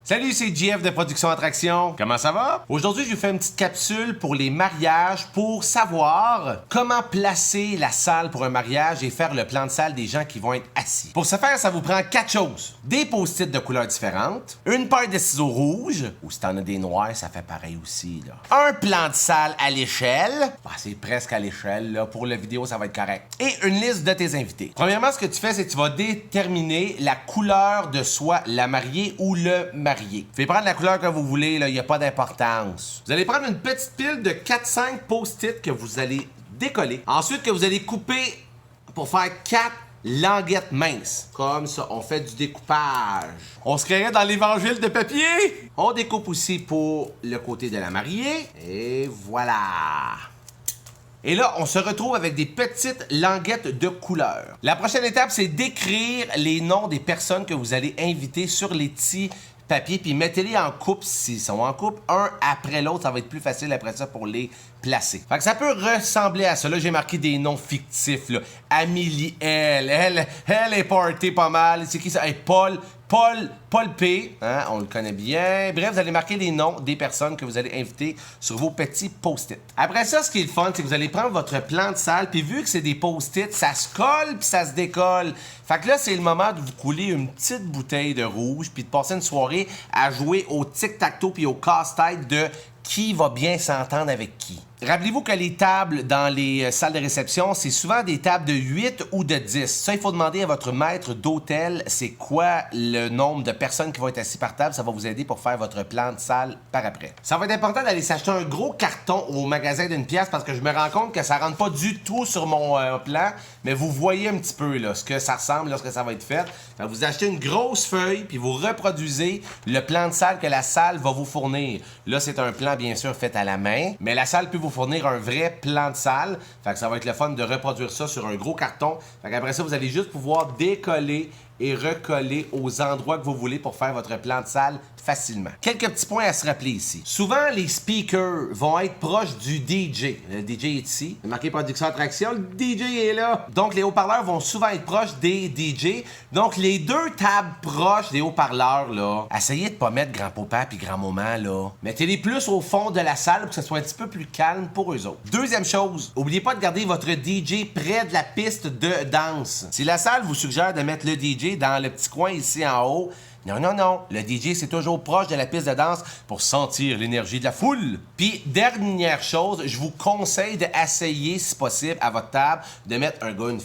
Salut, c'est JF de Production Attraction. Comment ça va? Aujourd'hui, je vous fais une petite capsule pour les mariages pour savoir comment placer la salle pour un mariage et faire le plan de salle des gens qui vont être assis. Pour ce faire, ça vous prend 4 choses. Des post-it de couleurs différentes, une paire de ciseaux rouges, ou si t'en as des noirs, ça fait pareil aussi, là. Un plan de salle à l'échelle, c'est presque à l'échelle, là. Pour la vidéo, ça va être correct. Et une liste de tes invités. Premièrement, ce que tu fais, c'est que tu vas déterminer la couleur de soit la mariée ou le marié. Vous pouvez prendre la couleur que vous voulez, il n'y a pas d'importance. Vous allez prendre une petite pile de 4-5 post-it que vous allez décoller. Ensuite, que vous allez couper pour faire 4 languettes minces. Comme ça, on fait du découpage. On se créerait dans l'évangile de papier. On découpe aussi pour le côté de la mariée. Et voilà. Et là, on se retrouve avec des petites languettes de couleur. La prochaine étape, c'est d'écrire les noms des personnes que vous allez inviter sur les petits papiers, puis mettez-les en couple s'ils sont en couple, un après l'autre, ça va être plus facile après ça pour les placer. Fait que ça peut ressembler à ça. Là, j'ai marqué des noms fictifs, là. Amélie elle est party pas mal. C'est qui ça? Hey, Paul P, hein, on le connaît bien. Bref, vous allez marquer les noms des personnes que vous allez inviter sur vos petits post-it. Après ça, ce qui est le fun, c'est que vous allez prendre votre plan de salle, puis vu que c'est des post-it, ça se colle puis ça se décolle. Fait que là, c'est le moment de vous couler une petite bouteille de rouge, puis de passer une soirée à jouer au tic-tac-toe puis au casse-tête de qui va bien s'entendre avec qui. Rappelez-vous que les tables dans les salles de réception, c'est souvent des tables de 8 ou de 10. Ça, il faut demander à votre maître d'hôtel c'est quoi le nombre de personnes qui vont être assis par table. Ça va vous aider pour faire votre plan de salle par après. Ça va être important d'aller s'acheter un gros carton au magasin d'une pièce parce que je me rends compte que ça rentre pas du tout sur mon plan, mais vous voyez un petit peu là, ce que ça ressemble lorsque ça va être fait. Vous achetez une grosse feuille puis vous reproduisez le plan de salle que la salle va vous fournir. Là, c'est un plan bien sûr fait à la main, mais la salle peut vous fournir un vrai plan de salle. Fait que ça va être le fun de reproduire ça sur un gros carton. Fait qu'après ça, vous allez juste pouvoir décoller et recoller aux endroits que vous voulez pour faire votre plan de salle facilement. Quelques petits points à se rappeler ici. Souvent, les speakers vont être proches du DJ. Le DJ est ici. C'est marqué Production Attraction. Le DJ est là. Donc, les haut-parleurs vont souvent être proches des DJ. Donc, les deux tables proches des haut-parleurs, là, essayez de pas mettre grand-papa puis grand-maman, là. Mettez-les plus au fond de la salle pour que ce soit un petit peu plus calme pour eux autres. Deuxième chose, n'oubliez pas de garder votre DJ près de la piste de danse. Si la salle vous suggère de mettre le DJ dans le petit coin ici en haut, non. Le DJ, c'est toujours proche de la piste de danse pour sentir l'énergie de la foule. Puis, dernière chose, je vous conseille d'essayer, si possible, à votre table, de mettre un gars, une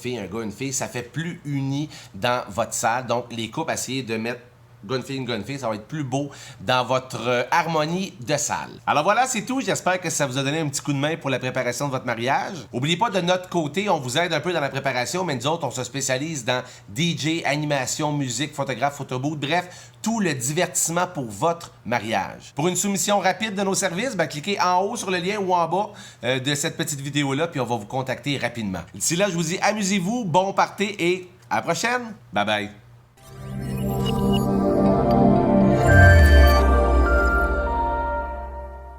fille. Ça fait plus uni dans votre salle. Donc, les couples, essayez de mettre une fille, ça va être plus beau dans votre harmonie de salle. Alors voilà, c'est tout. J'espère que ça vous a donné un petit coup de main pour la préparation de votre mariage. N'oubliez pas, de notre côté, on vous aide un peu dans la préparation, mais nous autres, on se spécialise dans DJ, animation, musique, photographe, photobooth, bref, tout le divertissement pour votre mariage. Pour une soumission rapide de nos services, cliquez en haut sur le lien ou en bas de cette petite vidéo-là, puis on va vous contacter rapidement. D'ici là, je vous dis amusez-vous, bon party et à la prochaine. Bye bye.